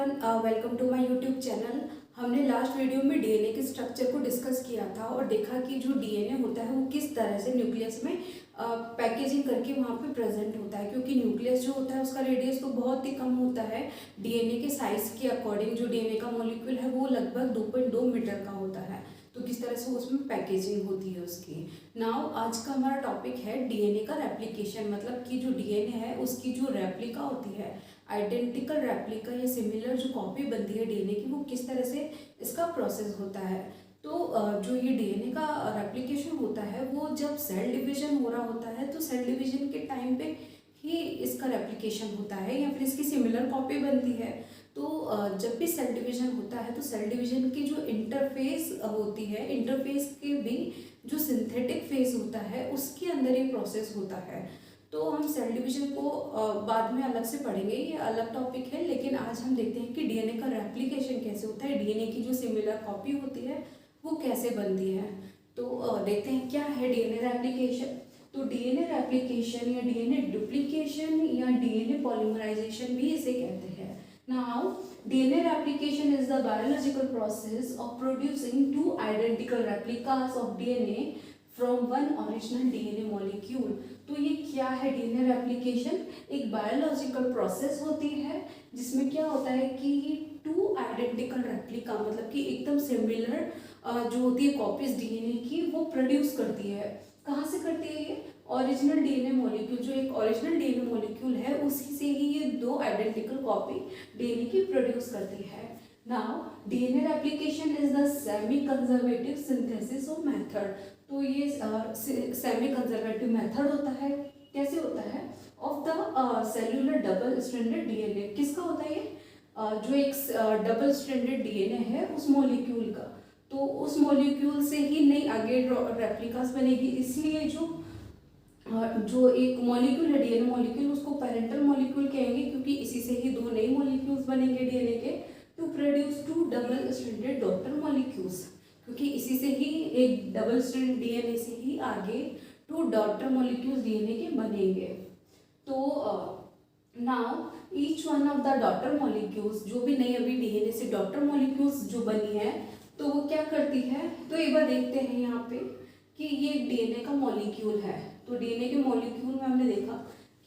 Everyone, welcome to my YouTube channel. हमने last video में DNA के स्ट्रक्चर को डिस्कस किया था और देखा कि जो डीएनए होता है वो किस तरह से न्यूक्लियस में पैकेजिंग करके वहाँ पे प्रेजेंट होता है, क्योंकि न्यूक्लियस जो होता है उसका रेडियस तो बहुत ही कम होता है। डीएनए के साइज के अकॉर्डिंग जो डीएनए का मॉलिक्यूल है वो लगभग 2.2 मीटर का होता है। तो किस तरह से उसमें पैकेजिंग होती है उसकी। नाउ आज का हमारा टॉपिक है डीएनए का रेप्लिकेशन, मतलब कि जो डीएनए है उसकी जो रेप्लिका होती है, आइडेंटिकल रेप्लिका या सिमिलर जो कॉपी बनती है डीएनए की, वो किस तरह से इसका प्रोसेस होता है। तो जो ये डीएनए का रेप्लिकेशन होता है वो जब सेल डिवीजन हो रहा होता है तो सेल डिवीजन के टाइम पे ही इसका रेप्लिकेशन होता है या फिर इसकी सिमिलर कॉपी बनती है। तो जब भी सेल डिवीजन होता है तो सेल डिवीजन की जो इंटरफेस होती है, इंटरफेस के भी जो सिंथेटिक फेस होता है उसके अंदर ये प्रोसेस होता है। तो हम सेल डिवीजन को बाद में अलग से पढ़ेंगे, ये अलग टॉपिक है। लेकिन आज हम देखते हैं कि डीएनए का रेप्लिकेशन कैसे होता है, डीएनए की जो सिमिलर कॉपी होती है वो कैसे बनती है। तो देखते हैं क्या है डीएनए रेप्लिकेशन। तो डीएनए रेप्लिकेशन या डीएनए डुप्लीकेशन या डीएनए पॉलीमराइजेशन भी इसे कहते हैं। Now DNA replication is the biological process of producing two identical replicas of DNA from one original DNA molecule. तो ये क्या है डीएनए रेप्लिकेशन? एक बायोलॉजिकल प्रोसेस होती है जिसमें क्या होता है कि टू आइडेंटिकल रेप्लिका, मतलब कि एकदम सिमिलर जो होती है कॉपीज डीएनए की, वो प्रोड्यूस करती है। कहाँ से करती है ये? ओरिजिनल डीएनए मॉलिक्यूल, जो एक ओरिजिनल डीएनए मॉलिक्यूल है उसी से ही ये दो आइडेंटिकल कॉपी डीएनए की प्रोड्यूस करती है। Now DNA replication is the semi conservative synthesis of method. तो ये सेमी कंजर्वेटिव मेथड होता है। कैसे होता है? Of the cellular double stranded DNA. किसका होता है ये? जो एक डबल स्ट्रैंडेड डीएनए है उस मॉलिक्यूल का। तो उस मॉलिक्यूल से ही नई आगे रेप्लिकास बनेगी। इसलिए जो एक मॉलिक्यूल है डीएनए मॉलिक्यूल, उसको पेरेंटल मॉलिक्यूल कहेंगे, क्योंकि इसी से ही दो नए मॉलिक्यूल्स बनेंगे डीएनए के to produce two double stranded daughter molecules, क्योंकि इसी से ही एक डबल स्ट्रैंड डीएनए से ही आगे टू डॉटर मॉलिक्यूल्स डीएनए के बनेंगे। तो now each one of the daughter molecules, जो भी नई अभी डीएनए से डॉटर मॉलिक्यूल्स जो बनी है, तो वो क्या करती है? तो एक बार देखते हैं यहाँ पे कि ये डीएनए का मॉलिक्यूल है। तो डीएनए के मॉलिक्यूल में हमने देखा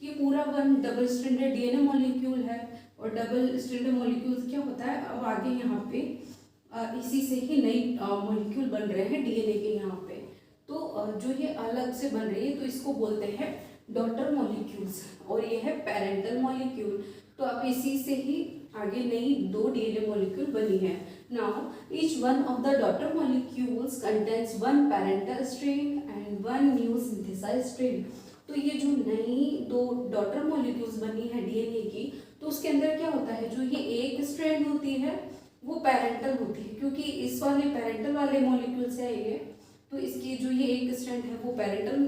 कि पूरा one double stranded DNA molecule है, और डबल स्ट्रैंडेड मॉलिक्यूल क्या होता है, अब आगे यहाँ पे इसी से ही नई मॉलिक्यूल बन रहे हैं डीएनए के यहाँ पे। तो जो ये अलग से बन रही है तो इसको बोलते हैं डॉटर मॉलिक्यूल्स, और ये है पेरेंटल मॉलिक्यूल। तो अब इसी से ही आगे नई दो डीएनए मॉलिक्यूल बनी है। Now each one of the daughter molecules contains one parental strand and one new synthesized strand. तो ये जो नई दो डॉटर मॉलिक्यूल्स बनी है डीएनए की, तो उसके अंदर क्या होता है, जो ये एक स्ट्रैंड होती है वो पेरेंटल होती है, क्योंकि इस वाले पेरेंटल वाले मॉलिक्यूल से आई है। तो इसकी जो ये एक स्ट्रैंड है वो पेरेंटल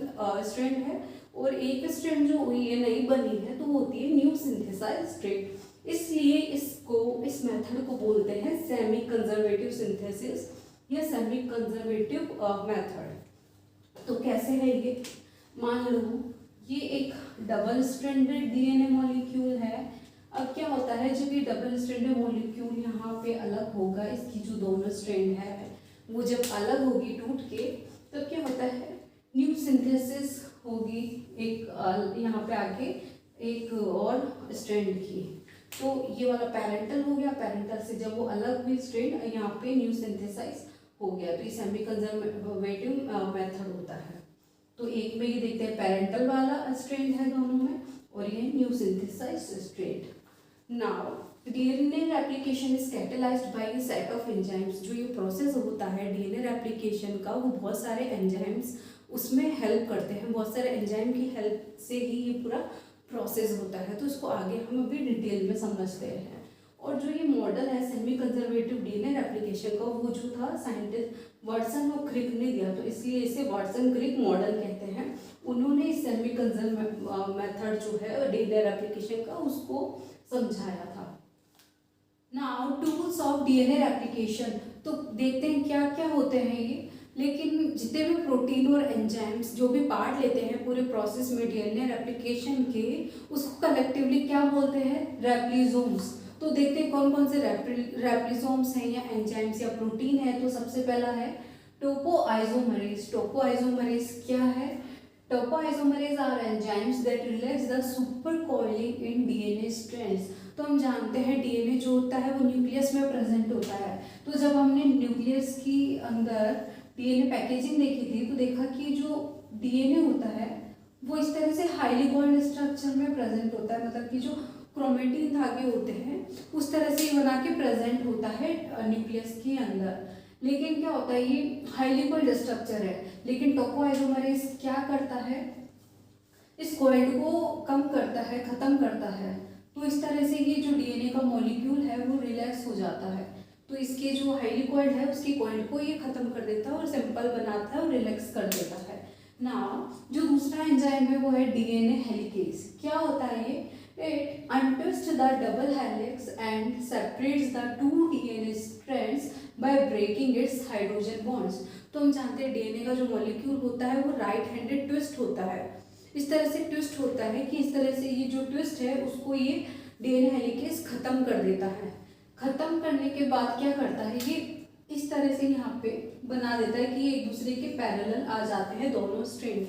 स्ट्रैंड है, और एक स्ट्रैंड जो ये नई बनी है तो वो होती है न्यू सिंथेसाइज्ड स्ट्रैंड। इसलिए इस मेथड को बोलते हैं सेमी कंजर्वेटिव सिंथेसिस या सेमी कंजर्वेटिव मेथड। तो कैसे है ये? मान लो ये एक डबल स्ट्रैंडेड डीएनए मॉलिक्यूल है। अब क्या होता है, जब ये डबल स्ट्रैंडेड मॉलिक्यूल यहाँ पे अलग होगा, इसकी जो दोनों स्ट्रैंड है वो जब अलग होगी टूट के, तब क्या होता है, न्यू सिंथेसिस होगी एक यहाँ पे आगे एक और स्ट्रैंड की। तो ये वाला पेरेंटल हो गया, पेरेंटल से जब वो अलग हुई स्ट्रैंड यहाँ पे न्यू सिंथेसाइज हो गया। तो ये सेमी कंजर्वेटिव मेथड होता है। तो एक में ये देखते हैं पेरेंटल वाला स्ट्रैंड है दोनों में, और ये new synthesized strand. Now DNA replication is catalyzed by a set of enzymes. जो ये प्रोसेस होता है डीएनए रेप्लिकेशन का, वो बहुत सारे एंजाइम्स उसमें हेल्प करते हैं, बहुत सारे एंजाइम की हेल्प से ही ये पूरा प्रोसेस होता है। तो इसको आगे हम अभी डिटेल में समझते हैं। और जो ये मॉडल है सेमी कंजर्वेटिव डीएनए रेप्लिकेशन का, वो जो था साइंटिस्ट वाटसन और क्रिक ने दिया, तो इसलिए इसे वाटसन क्रिक मॉडल कहते हैं। उन्होंने इस सेमी कंजर्व मेथड जो है डीएनए रेप्लिकेशन का उसको समझाया था। Now tools of DNA replication. तो देखते हैं क्या क्या होते हैं ये। लेकिन जितने भी प्रोटीन और एंजाइम्स जो भी पार्ट लेते हैं पूरे प्रोसेस में डीएनए रेप्लिकेशन के, उसको कलेक्टिवली क्या बोलते हैं? रेप्लिजोम्स। तो देखते हैं कौन कौन से रेप्लिसोम्स हैं या एंजाइम्स या प्रोटीन है। तो सबसे पहला है टोपोआइसोमरेज। टोपोआइसोमरेज क्या है? Topoisomerase are enzymes that relax the supercoiling in DNA strands. तो हम जानते हैं डीएनए जो होता है वो न्यूक्लियस में प्रेजेंट होता है। तो जब हमने न्यूक्लियस की अंदर डीएनए पैकेजिंग देखी थी तो देखा कि जो डीएनए होता है वो इस तरह से हाईली बॉन्ड स्ट्रक्चर में प्रेजेंट होता है, मतलब कि जो क्रोमेटिन धागे होते हैं उस तरह से बना के प्रेजेंट होता है न्यूक्लियस के अंदर। लेकिन क्या होता है, ये हाईली बॉन्ड स्ट्रक्चर है, लेकिन टोपोआइसोमरेज क्या करता है, इस कॉइल्ड को कम करता है, खत्म करता है। तो इस तरह से ये जो डीएनए का मॉलिक्यूल है वो रिलैक्स हो जाता है। तो इसके जो हाईली कॉइल्ड है उसकी कॉइल्ड को ये खत्म कर देता है और सिंपल बनाता है और रिलैक्स कर देता है ना। जो दूसरा एंजाइम है वो है डीएनए हेलिकेज। क्या होता है ये? It untwists the double helix and separates the two DNA strands by breaking its hydrogen bonds। तो हम जानते हैं डीएनए का जो मॉलिक्यूल होता है वो राइट हैंडेड ट्विस्ट होता है। इस तरह से ट्विस्ट होता है कि इस तरह से ये जो ट्विस्ट है उसको ये डीएनए हेलिकेज खत्म कर देता है। खत्म करने के बाद क्या करता है, ये इस तरह से यहाँ पे बना देता है कि ये एक दूसरे के पैरेलल आ जाते हैं दोनों स्ट्रैंड।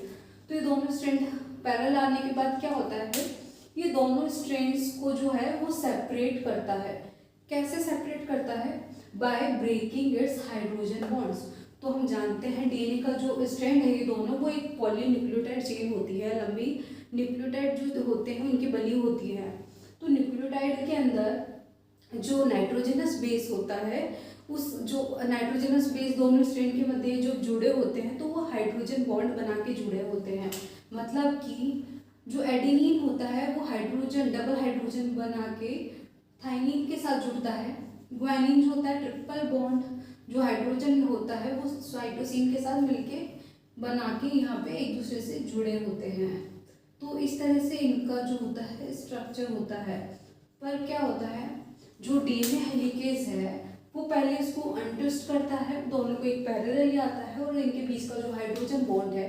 तो ये दोनों स्ट्रैंड पैरेलल आने के बाद क्या होता है, ये दोनों स्ट्रैंड्स को जो है वो सेपरेट करता है। कैसे सेपरेट करता है? By breaking its hydrogen bonds. तो हम जानते हैं डीएनए का जो स्ट्रैंड है ये दोनों वो एक पॉलीन्यूक्लियोटाइड चेन होती है, लंबी न्यूक्लियोटाइड जो होते हैं उनकी बनी होती है। तो न्यूक्लियोटाइड के अंदर जो नाइट्रोजनस बेस होता है, उस जो नाइट्रोजनस बेस दोनों स्ट्रैंड के मध्य जो जुड़े होते हैं तो वो हाइड्रोजन बॉन्ड बना के जुड़े होते हैं। मतलब कि जो एडेनिन होता है वो हाइड्रोजन डबल हाइड्रोजन बना के थाइमिन के साथ जुड़ता है। ग्वानिन जो होता है ट्रिपल बॉन्ड जो हाइड्रोजन होता है वो साइटोसिन के साथ मिलके बना के यहाँ पे एक दूसरे से जुड़े होते हैं। तो इस तरह से इनका जो होता है स्ट्रक्चर होता है। पर क्या होता है, जो डीएनए हेलिकेज है वो पहले इसको अनट्विस्ट करता है, दोनों को एक पैरेलल आता है और इनके बीच का जो हाइड्रोजन बॉन्ड है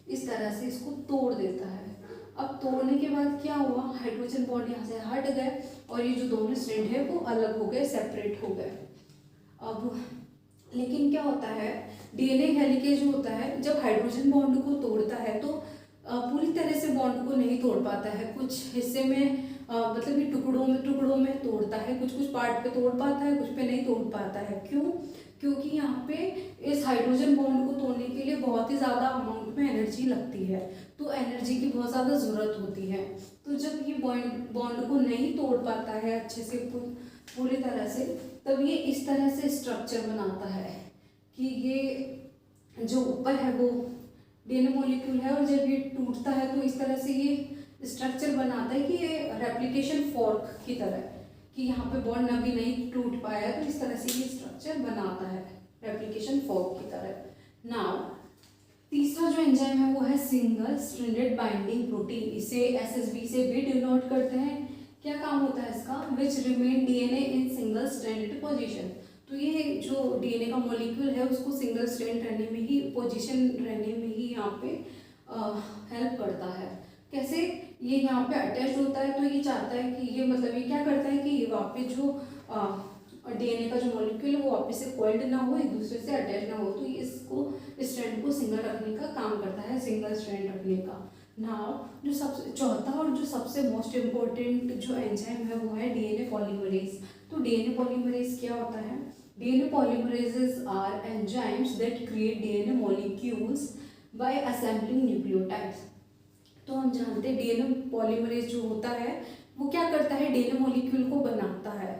इस तरह से इसको तोड़ देता है। अब तोड़ने के बाद क्या हुआ, हाइड्रोजन बॉन्ड यहाँ से हट गए और ये जो दोनों स्ट्रैंड है वो अलग हो गए, सेपरेट हो गए। अब लेकिन क्या होता है, डीएनए हेलिकेज जो होता है जब हाइड्रोजन बॉन्ड को तोड़ता है तो पूरी तरह से बॉन्ड को नहीं तोड़ पाता है। कुछ हिस्से में मतलब कि टुकड़ों में तोड़ता है, कुछ कुछ पार्ट पे तोड़ पाता है, कुछ पे नहीं तोड़ पाता है। क्यों? क्योंकि यहाँ पे इस हाइड्रोजन बॉन्ड को तोड़ने के लिए बहुत ही ज़्यादा अमाउंट में एनर्जी लगती है, तो एनर्जी की बहुत ज़्यादा ज़रूरत होती है। तो जब ये बॉन्ड को नहीं तोड़ पाता है अच्छे से पूरी तरह से, तब ये इस तरह से स्ट्रक्चर बनाता है कि ये जो ऊपर है वो डीएनए मॉलिक्यूल है और जब ये टूटता है तो इस तरह से ये स्ट्रक्चर बनाता है कि ये रेप्लिकेशन फॉर्क की तरह, कि यहाँ पे बॉन्ड अभी नहीं टूट पाया तो इस तरह से ये स्ट्रक्चर बनाता है रेप्लिकेशन फॉर्क की तरह। नाउ तीसरा जो एंजाइम है वो है सिंगल स्ट्रैंडेड बाइंडिंग प्रोटीन। इसे एसएसबी से भी डिनोट करते हैं। क्या काम होता है इसका? Which remain DNA in single stranded position. तो ये जो डीएनए का मॉलिक्यूल है उसको सिंगल स्ट्रैंड रहने में ही, पोजीशन रहने में ही यहाँ पे हेल्प करता है। कैसे? ये यहाँ पे अटैच होता है तो ये चाहता है कि ये मतलब ये क्या करता है कि ये वापस जो डीएनए का जो मॉलिक्यूल है वो वापस से कॉइल्ड ना हो, एक दूसरे से अटैच ना हो, तो ये इसको स्ट्रैंड को सिंगल रखने का काम करता है, सिंगल स्ट्रैंड रखने का। नाउ जो सबसे चौथा और जो सबसे मोस्ट इम्पोर्टेंट जो एंजाइम है वो है डीएनए पॉलीमरेज। तो डीएनए पॉलीमरेज क्या होता है? DNA polymerases are enzymes that create DNA molecules by assembling nucleotides. तो हम जानते हैं डीएनए पॉलीमरेज जो होता है वो क्या करता है, डीएनए मॉलिक्यूल को बनाता है।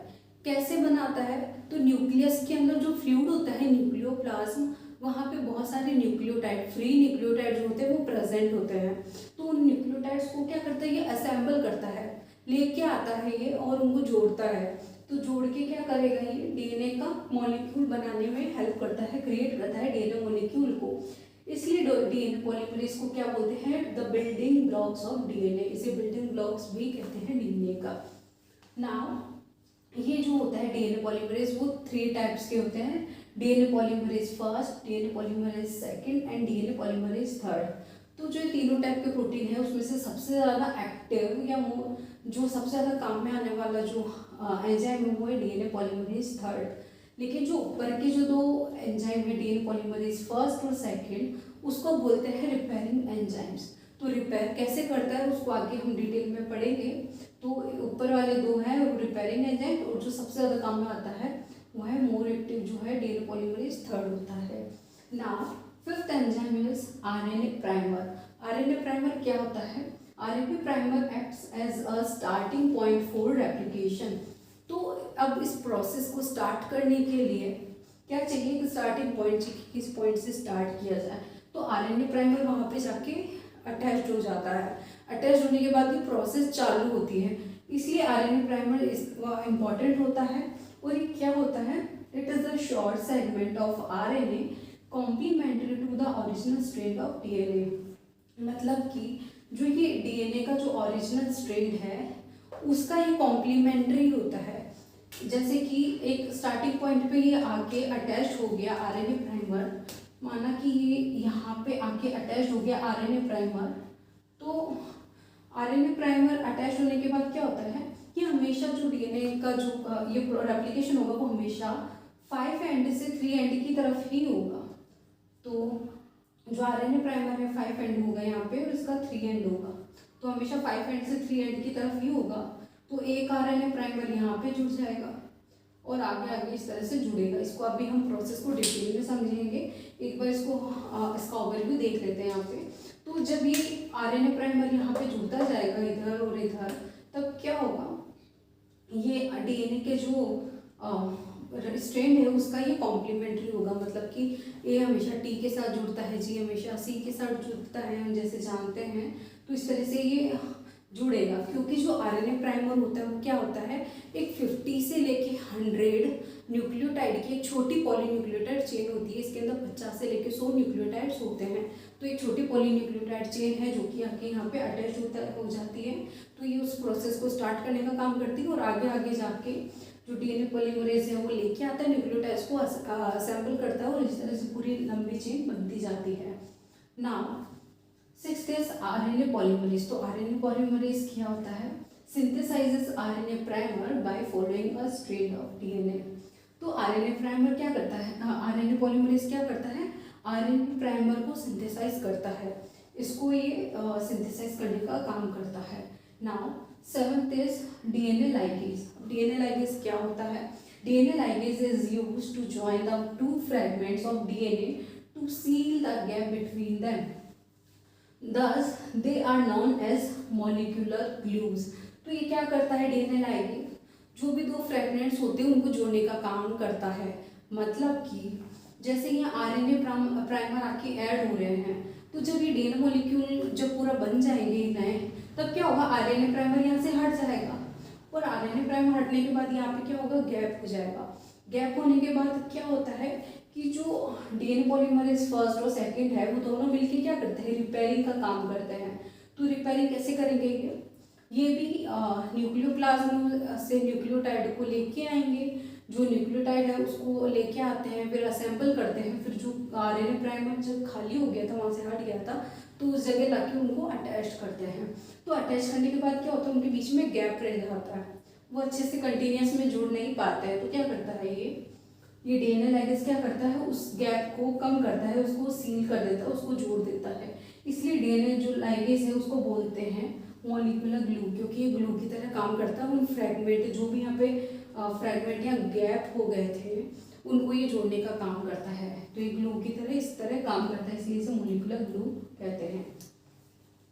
कैसे बनाता है? तो न्यूक्लियस के अंदर जो फ्लूइड होता है न्यूक्लियोप्लाज्म, वहाँ पे बहुत सारे न्यूक्लियोटाइड, फ्री न्यूक्लियोटाइड जो होते हैं वो प्रेजेंट होते हैं। तो उन न्यूक्लियोटाइड्स को क्या करता है, ये असेंबल करता है, लेके आता है ये और उनको जोड़ता है। तो जोड़ के क्या करेगा, ये डीएनए का मॉलिक्यूल बनाने में हेल्प करता है, क्रिएट करता है डीएनए मॉलिक्यूल को। इसलिए डीएनए पॉलीमरेज को क्या बोलते हैं? The building blocks of DNA. इसे बिल्डिंग ब्लॉक्स भी कहते हैं डीएनए का। नाउ ये जो होता है डीएनए पॉलीमरेज वो 3 टाइप्स के होते हैं, DNA polymerase first, DNA polymerase second and DNA polymerase third. तो जो तीनों टाइप के प्रोटीन है उसमें से सबसे ज़्यादा एक्टिव या जो सबसे ज़्यादा काम में आने वाला जो एंजाइम है वो है डीएनए पॉलीमरेज थर्ड। लेकिन जो ऊपर के जो दो एंजाइम है डीएनए पॉलीमरेज फर्स्ट और सेकंड, उसको बोलते हैं रिपेयरिंग एंजाइम्स। तो रिपेयर कैसे करता है उसको आगे हम डिटेल में पढ़ेंगे। तो ऊपर वाले दो हैं रिपेयरिंग एंजाइम, और जो सबसे ज़्यादा काम में आता है वो है मोर एक्टिव जो है डीएनए पॉलीमरेज थर्ड होता है। Now fifth enzyme is RNA primer. RNA primer क्या होता है? RNA primer acts as a starting point for replication. तो अब इस प्रोसेस को स्टार्ट करने के लिए क्या चाहिए कि स्टार्टिंग पॉइंट चाहिए, किस पॉइंट से स्टार्ट किया जाए। तो आरएनए प्राइमर वहाँ पे जाके अटैच हो जाता है। अटैच होने के बाद ये प्रोसेस चालू होती है, इसलिए आरएनए प्राइमर इम्पॉर्टेंट होता है। और ये क्या होता है? It is the short segment of RNA complementary to the original strand of DNA. मतलब कि जो ये डीएनए का जो ओरिजिनल स्ट्रैंड है उसका ये कॉम्प्लीमेंट्री होता है। जैसे कि एक स्टार्टिंग पॉइंट पे ये आके अटैच हो गया आरएनए प्राइमर, माना कि ये यहाँ पे आके अटैच हो गया आरएनए प्राइमर। तो आरएनए प्राइमर अटैच होने के बाद क्या होता है कि हमेशा जो डीएनए का जो ये रेप्लिकेशन होगा वो हमेशा 5 एंड से 3 एंड की तरफ ही होगा। तो जो आरएनए प्राइमर है 5 एंड होगा यहाँ पे, और इसका 3 एंड होगा। तो हमेशा 5 एंड से 3 एंड की तरफ ही होगा। तो एक आरएनए प्राइमर यहाँ पे जुड़ जाएगा और आगे आगे इस तरह से जुड़ेगा। इसको अभी हम प्रोसेस को डिटेल में समझेंगे। एक बार इसको इसका ओवरव्यू देख लेते हैं यहाँ पे। तो जब ये आरएनए प्राइमर यहाँ पे जुड़ता जाएगा इधर और इधर, तब क्या होगा, ये डीएनए के जो स्ट्रैंड है उसका ये कॉम्प्लीमेंट्री होगा। मतलब कि ए हमेशा टी के साथ जुड़ता है, जी हमेशा सी के साथ जुड़ता है, हम जैसे जानते हैं। तो इस तरह से ये जुड़ेगा, क्योंकि जो आरएनए प्राइमर होता है वो क्या होता है, एक 50 से लेके 100 न्यूक्लियोटाइड की एक छोटी पॉलीन्यूक्लियोटाइड चेन होती है। इसके अंदर 50 से लेके 100 न्यूक्लियोटाइड्स होते हैं। तो एक छोटी पॉलीन्यूक्लियोटाइड चेन है जो कि आके यहाँ पे अटैच हो जाती है। तो ये उस प्रोसेस को स्टार्ट करने का काम करती है, और आगे आगे जाके जो डीएनए पॉलीमरेज है वो लेके आता है न्यूक्लियोटाइड्स को असेंबल करता है, और इस तरह से पूरी लंबी चेन बनती जाती है। Now sixth is RNA polymerase. तो आरएनए पॉलीमरेज क्या होता है? Synthesises RNA primer by following a strand of DNA. तो आरएनए प्राइमर क्या करता है, आरएनए पॉलीमरेज क्या करता है? आरएनए प्राइमर को सिंथेसाइज करता है, इसको ये सिंथेसाइज करने का काम करता है। Now seventh is DNA ligase. DNA ligase क्या होता है? DNA ligase is used to join the 2 fragments of DNA to seal the gap between them. Thus they are known as molecular glues। तो ये क्या करता है डीएनए लाइगेज? जो भी 2 फ्रैगमेंट्स होते हैं उनको जोड़ने का काम करता है। मतलब कि जैसे यहाँ आरएनए प्राइमर आके ऐड हो रहे हैं, तो जब ये डीएनए मॉलिक्यूल जब पूरा बन जाएंगे नए, तब क्या होगा, आरएनए प्राइमर यहाँ से हट जाएगा, और आरएनए प्राइमर हटने के बाद यहाँ पे क्या होगा, गैप हो जाएगा। गैप होने के बाद क्या होता है कि जो डीएनए पॉलीमरेज फर्स्ट और सेकंड है वो दोनों मिलकर क्या करते हैं, रिपेयरिंग का काम करते हैं। तो रिपेयरिंग कैसे करेंगे, ये भी न्यूक्लियोप्लाज्म से न्यूक्लियोटाइड को लेके आएंगे। जो न्यूक्लियोटाइड है उसको लेके आते हैं, फिर असेंबल करते हैं। फिर जो आरएनए प्राइमर जब खाली हो गया था, वहाँ से हट गया था, तो उस जगह लाके उनको अटैच करते हैं। तो अटैच करने के बाद क्या होता है, उनके बीच में गैप रह जाता है, वो अच्छे से कंटिन्यूस में जुड़ नहीं पाते हैं। तो क्या करता है ये डीएनए लाइगेज क्या करता है, उस गैप को कम करता है, उसको सील कर देता है, उसको जोड़ देता है। इसलिए डीएनए जो लाइगेज है उसको बोलते हैं मॉलिक्यूलर ग्लू, क्योंकि ये ग्लू की तरह काम करता है। उन फ्रैगमेंट जो भी यहाँ पे फ्रैगमेंट या गैप हो गए थे उनको ये जोड़ने का काम करता है। तो ये ग्लू की तरह इस तरह काम करता है, इसलिए इसे मॉलिक्यूलर ग्लू कहते हैं।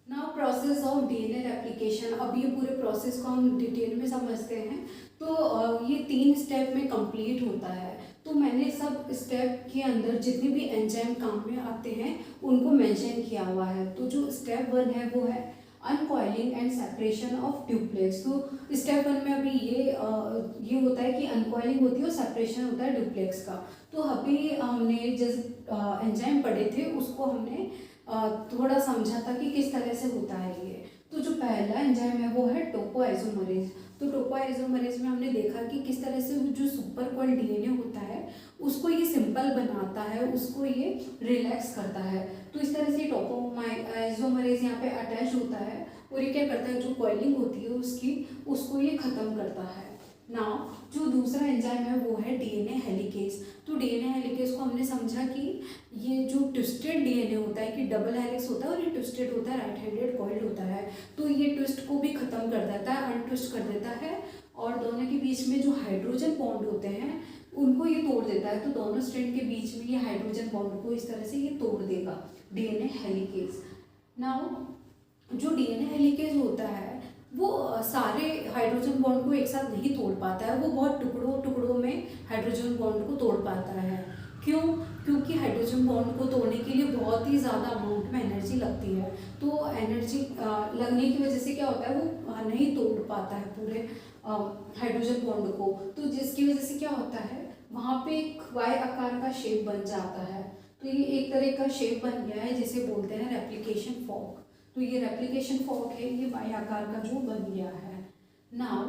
Now process of DNA replication. अब ये पूरे प्रोसेस को हम डिटेल में समझते हैं। तो ये 3 स्टेप में कंप्लीट होता है। तो मैंने सब स्टेप के अंदर जितने भी एंजाइम काम में आते हैं उनको मेंशन किया हुआ है। तो जो स्टेप 1 है वो है अनकॉइलिंग एंड सेपरेशन ऑफ ड्यूप्लेक्स। तो स्टेप 1 में अभी ये होता है कि अनकॉइलिंग होती है और सेपरेशन होता है ड्यूप्लेक्स का। तो अभी हमने जिस एंजाइम पढ़े थे उसको हमने थोड़ा समझा था कि किस तरह से होता है ये। तो जो पहला एंजाइम है वो है टोपोआइसोमरेज। तो टोपोआइसोमरेज में हमने देखा कि किस तरह से जो सुपर कॉइल डीएनए होता है उसको ये सिंपल बनाता है, उसको ये रिलैक्स करता है। तो इस तरह से टोपोआइसोमरेज यहाँ पे अटैच होता है और ये क्या करता है, जो कॉइलिंग होती है उसको ये ख़त्म करता है। नाउ जो दूसरा एंजाइम है वो है डीएनए हेलिकेज। तो डीएनए हेलिकेज को हमने समझा कि ये जो ट्विस्टेड डीएनए होता है कि डबल हेलिक्स होता है और ये ट्विस्टेड होता है, राइट हैंडेड कॉइल्ड होता है, तो ये ट्विस्ट को भी खत्म कर देता है, अनट्विस्ट कर देता है और दोनों के बीच में जो हाइड्रोजन बॉन्ड होते हैं उनको ये तोड़ देता है। तो दोनों स्ट्रैंड के बीच में ये हाइड्रोजन बॉन्ड को इस तरह से ये तोड़ देगा, डीएनए हेलिकेज। नाउ जो डीएनए हेलिकेज होता है वो सारे हाइड्रोजन बॉन्ड को एक साथ नहीं तोड़ पाता है, वो बहुत टुकड़ों टुकड़ों में हाइड्रोजन बॉन्ड को तोड़ पाता है। क्यों? क्योंकि हाइड्रोजन बॉन्ड को तोड़ने के लिए बहुत ही ज़्यादा अमाउंट में एनर्जी लगती है। तो एनर्जी लगने की वजह से क्या होता है, वो नहीं तोड़ पाता है पूरे हाइड्रोजन बॉन्ड को। तो जिसकी वजह से क्या होता है, वहाँ पे एक वाई आकार का शेप बन जाता है। तो ये एक तरह का शेप बन गया है जिसे बोलते हैं रेप्लिकेशन फॉर्क। तो ये रेप्लिकेशन फॉर्क है, ये वाई आकार का जो बन गया है। नाउ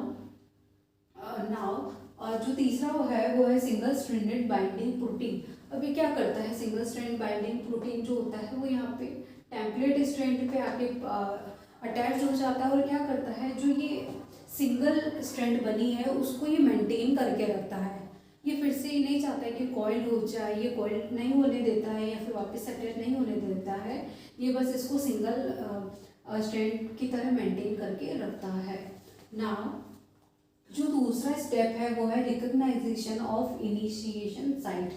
जो तीसरा वो है सिंगल स्ट्रैंडेड बाइंडिंग प्रोटीन। अब ये क्या करता है, सिंगल स्ट्रैंड बाइंडिंग प्रोटीन जो होता है वो यहाँ पे टेम्पलेट स्ट्रैंड पे आके अटैच हो जाता है और क्या करता है, जो ये सिंगल स्ट्रैंड बनी है उसको ये मेंटेन करके रखता है। ये फिर से नहीं चाहता है कि कॉइल हो जाए, ये कॉइल नहीं होने देता है या फिर वापस अटैच नहीं होने देता है, ये बस इसको सिंगल स्ट्रैंड की तरह मेंटेन करके रखता है। नाउ जो दूसरा स्टेप है वो है रिकग्नाइजेशन ऑफ इनिशिएशन साइट।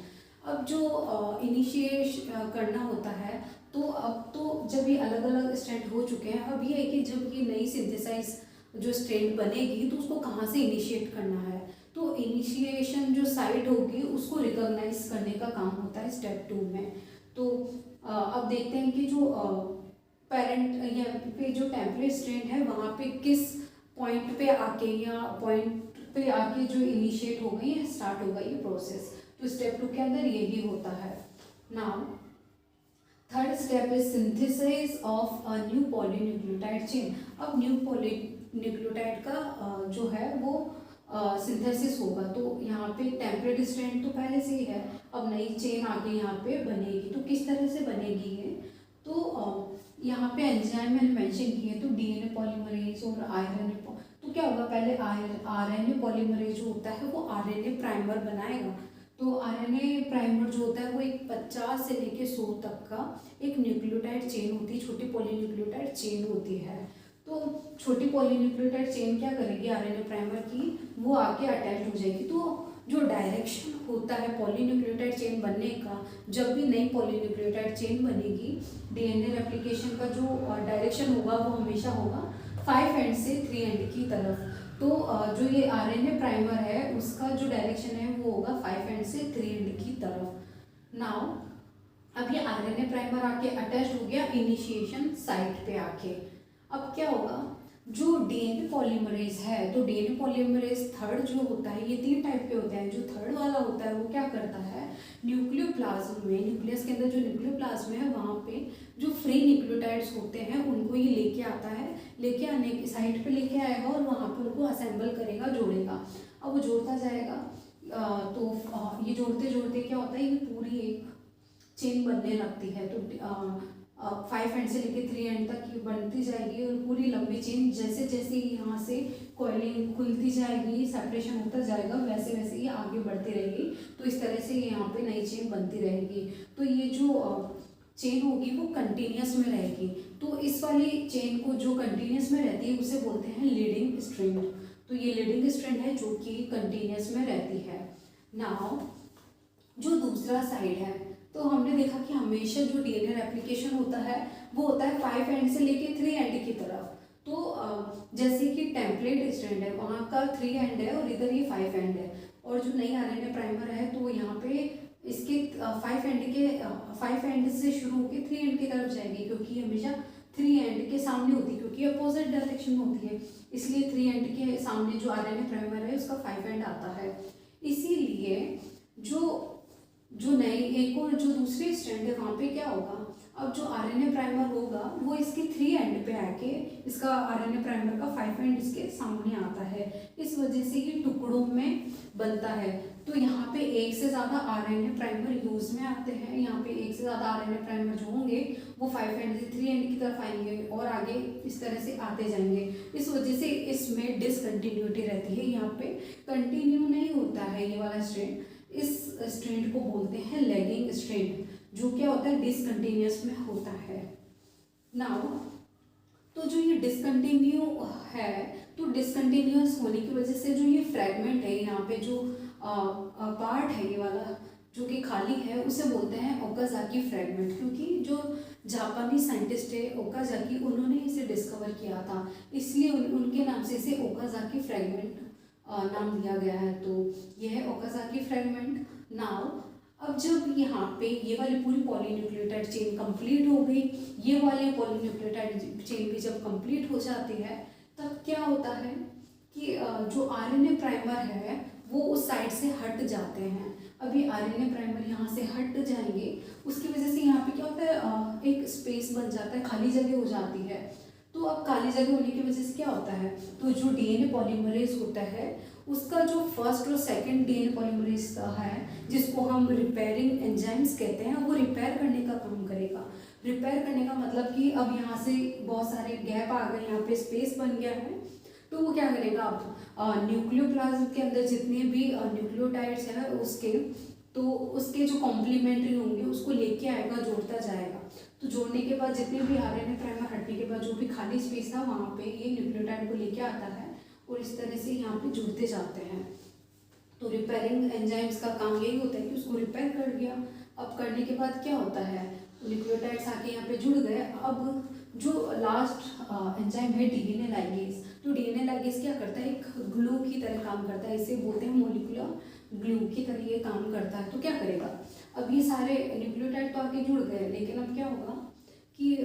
अब जो इनिशिएट करना होता है, तो अब तो जब ये अलग अलग स्ट्रैंड हो चुके हैं, अब ये है कि जब ये नई सिंथेसाइज जो स्ट्रैंड बनेगी तो उसको कहाँ से इनिशिएट करना है। तो इनिशिएशन जो साइट होगी उसको रिकॉग्नाइज करने का काम होता है स्टेप 2 में। तो अब देखते हैं कि जो पेरेंट या पे जो टेम्पलेट स्ट्रैंड है वहाँ पे किस पॉइंट पे आके या पॉइंट पे आके जो इनिशिएट हो गई है, स्टार्ट होगा ये प्रोसेस। तो स्टेप 2 के अंदर यही होता है। Now third step is synthesis of a new polynucleotide chain. अब न्यू पॉलीन्यूक्लियोटाइड का जो है वो सिंथेसिस होगा। तो यहाँ पे टेम्पलेट स्ट्रैंड तो पहले से ही है, अब नई चेन आगे यहाँ पे बनेगी। तो किस तरह से बनेगी ये, तो यहाँ पे एंजाइम मैंने मेंशन किए, तो डीएनए पॉलीमरेज और आरएनए। तो क्या होगा, पहले आरएनए पॉलीमरेज जो होता है वो आरएनए प्राइमर बनाएगा। तो आरएनए प्राइमर जो होता है वो एक 50 से लेके 100 तक का एक न्यूक्लियोटाइड चेन होती है, छोटी पॉलीन्यूक्लियोटाइड चेन होती है। तो छोटी पॉलीन्यूक्लियोटाइड चेन क्या करेगी, आरएनए प्राइमर की वो आके अटैच हो जाएगी। तो जो डायरेक्शन होता है पॉलीन्यूक्लियोटाइड चेन बनने का, जब भी नई पॉलीन्यूक्लियोटाइड चेन बनेगी, डीएनए रेप्लिकेशन का जो डायरेक्शन होगा वो हमेशा होगा 5 एंड से 3 एंड की तरफ। तो जो ये आरएनए प्राइमर है उसका जो डायरेक्शन है वो होगा 5 एंड से 3 एंड की तरफ। नाउ अब ये आरएनए प्राइमर आके अटैच हो गया इनिशिएशन साइट पे आके। अब क्या होगा, जो डीएनए पॉलीमरेज है, तो डीएनए पॉलीमरेज थर्ड जो होता है, ये 3 टाइप के होते हैं। जो थर्ड वाला होता है वो क्या करता है, न्यूक्लियोप्लाज्म में, न्यूक्लियस के अंदर जो न्यूक्लियोप्लाज्म है वहाँ पे जो फ्री न्यूक्लियोटाइड्स होते हैं उनको ये लेके आता है, लेके आने की साइट पे लेके आएगा और वहाँ पे उनको असेंबल करेगा, जोड़ेगा। अब वो जोड़ता जाएगा, तो ये जोड़ते जोड़ते क्या होता है, ये पूरी एक चेन बनने लगती है। तो 5 एंड से लेके 3 एंड तक ये बनती जाएगी और पूरी लंबी चेन जैसे जैसे यहाँ से कॉइलिंग खुलती जाएगी, सेपरेशन होता जाएगा, वैसे वैसे ये आगे बढ़ती रहेगी। तो इस तरह से यहाँ पे नई चेन बनती रहेगी। तो ये जो चेन होगी वो कंटिन्यूस में रहेगी। तो इस वाली चेन को जो कंटिन्यूस में रहती है उसे बोलते हैं लीडिंग स्ट्रैंड। तो ये लीडिंग स्ट्रैंड है जो कि कंटिन्यूस में रहती है। नाउ जो दूसरा साइड है, तो हमने देखा कि हमेशा जो डीएनए रेप्लिकेशन होता है वो होता है 5 एंड से लेके 3 एंड की तरफ। तो जैसे कि टेम्पलेट स्ट्रैंड है वहाँ का 3 एंड है और इधर ये 5 एंड है, और जो नई आरएनए प्राइमर है तो यहाँ पे इसके 5 एंड से शुरू होकर 3 एंड की तरफ जाएगी, क्योंकि हमेशा 3 एंड के सामने होती है, क्योंकि अपोजिट डायरेक्शन में होती है, इसलिए 3 एंड के सामने जो आरएनए प्राइमर है उसका 5 एंड आता है। इसीलिए जो नई एक और जो दूसरी स्ट्रैंड है वहाँ पे क्या होगा, अब जो आरएनए प्राइमर होगा वो इसके 3 एंड पे आके इसका आरएनए प्राइमर का 5 एंड इसके सामने आता है। इस वजह से ये टुकड़ों में बनता है। तो यहाँ पे एक से ज़्यादा आरएनए प्राइमर यूज में आते हैं। यहाँ पे एक से ज़्यादा आरएनए प्राइमर जो होंगे वो 5 एंड से 3 एंड की तरफ आएंगे और आगे इस तरह से आते जाएंगे। इस वजह से इसमें डिसकंटिन्यूटी रहती है। यहाँ पे कंटिन्यू नहीं होता है ये वाला स्ट्रैंड। इस स्ट्रैंड को बोलते हैं लैगिंग स्ट्रैंड, जो क्या होता है डिसकंटिन्यूअस में होता है। नाउ तो जो ये डिसकंटिन्यू है, तो डिसकंटिन्यूअस होने की वजह से जो ये फ्रैगमेंट है, यहाँ पे जो पार्ट है ये वाला जो कि खाली है, उसे बोलते हैं ओकाजाकी फ्रैगमेंट। क्योंकि जो जापानी साइंटिस्ट है ओकाजाकी, उन्होंने इसे डिस्कवर किया था, इसलिए उनके नाम से इसे ओकाजाकी फ्रैगमेंट नाम दिया गया है। तो यह है ओकाजाकी फ्रैगमेंट। नाउ अब जब यहाँ पे ये वाली पूरी पॉलीन्यूक्लियोटाइड चेन कंप्लीट हो गई, ये वाली पॉलीन्यूक्लियोटाइड चेन भी जब कंप्लीट हो जाती है, तब क्या होता है कि जो आरएनए प्राइमर है वो उस साइड से हट जाते हैं। अब ये आरएनए प्राइमर यहाँ से हट जाएंगे, उसकी वजह से यहाँ पे क्या होता है, एक स्पेस बन जाता है, खाली जगह हो जाती है। तो अब खाली जगह होने की वजह से क्या होता है, तो जो डीएनए पॉलीमरेज होता है उसका जो फर्स्ट और सेकंड डीएनए पॉलीमरेज है, जिसको हम रिपेयरिंग एंजाइम्स कहते हैं, वो रिपेयर करने का काम करेगा। रिपेयर करने का मतलब कि अब यहाँ से बहुत सारे गैप आ गए, यहाँ पे स्पेस बन गया है, तो वो क्या करेगा, अब न्यूक्लियोप्लाज्म के अंदर जितने भी न्यूक्लियोटाइड्स हैं उसके जो कॉम्प्लीमेंट्री होंगे उसको लेके आएगा, जोड़ता जाएगा। तो जोड़ने के बाद जितने भी आरएनए प्राइमर हटने के बाद जो भी खाली स्पेस था वहाँ पे ये न्यूक्लियोटाइड को लेके आता है और इस तरह से यहाँ पे जुड़ते जाते हैं। तो रिपेयरिंग एंजाइम्स का काम यही होता है कि उसको रिपेयर कर दिया। अब करने के बाद क्या होता है, न्यूक्लियोटाइड्स आके यहाँ पे जुड़ गए। अब जो लास्ट एंजाइम है डीएनए लाइगेज, तो डीएनए लाइगेज क्या करता है, एक ग्लू की तरह काम करता है, इसे बोलते हैं मोलिकुलर ग्लू की तरह ये काम करता है। तो क्या करेगा, अब ये सारे न्यूक्लियोटाइड तो आके जुड़ गए, लेकिन अब क्या होगा कि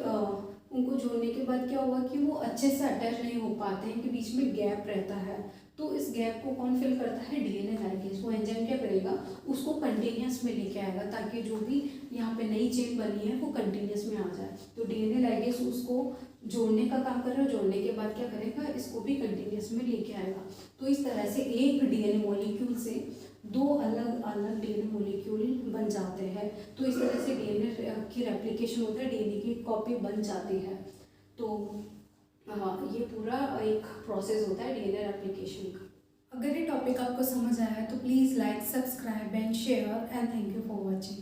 उनको जोड़ने के बाद क्या होगा कि वो अच्छे से अटैच नहीं हो पाते हैं, कि बीच में गैप रहता है। तो इस गैप को कौन फिल करता है, डीएनए लाइगेज। वो एंजाइम क्या करेगा, उसको कंटिन्यूअस में लेके आएगा, ताकि जो भी यहाँ पे नई चेन बनी है वो कंटिन्यूअस में आ जाए। तो डीएनए लाइगेज उसको जोड़ने का काम कर रहा है, जोड़ने के बाद क्या करेगा, इसको भी कंटिन्यूअस में लेके आएगा। तो इस तरह से एक डीएनए मॉलिक्यूल से 2 अलग अलग डीएनए मॉलिक्यूल बन जाते हैं। तो इस तरह से डीएनए की रेप्लिकेशन होता है, डीएनए की कॉपी बन जाती है। तो ये पूरा एक प्रोसेस होता है डीएनए रेप्लिकेशन का। अगर ये टॉपिक आपको समझ आया है तो please like, subscribe and share, and thank you for watching.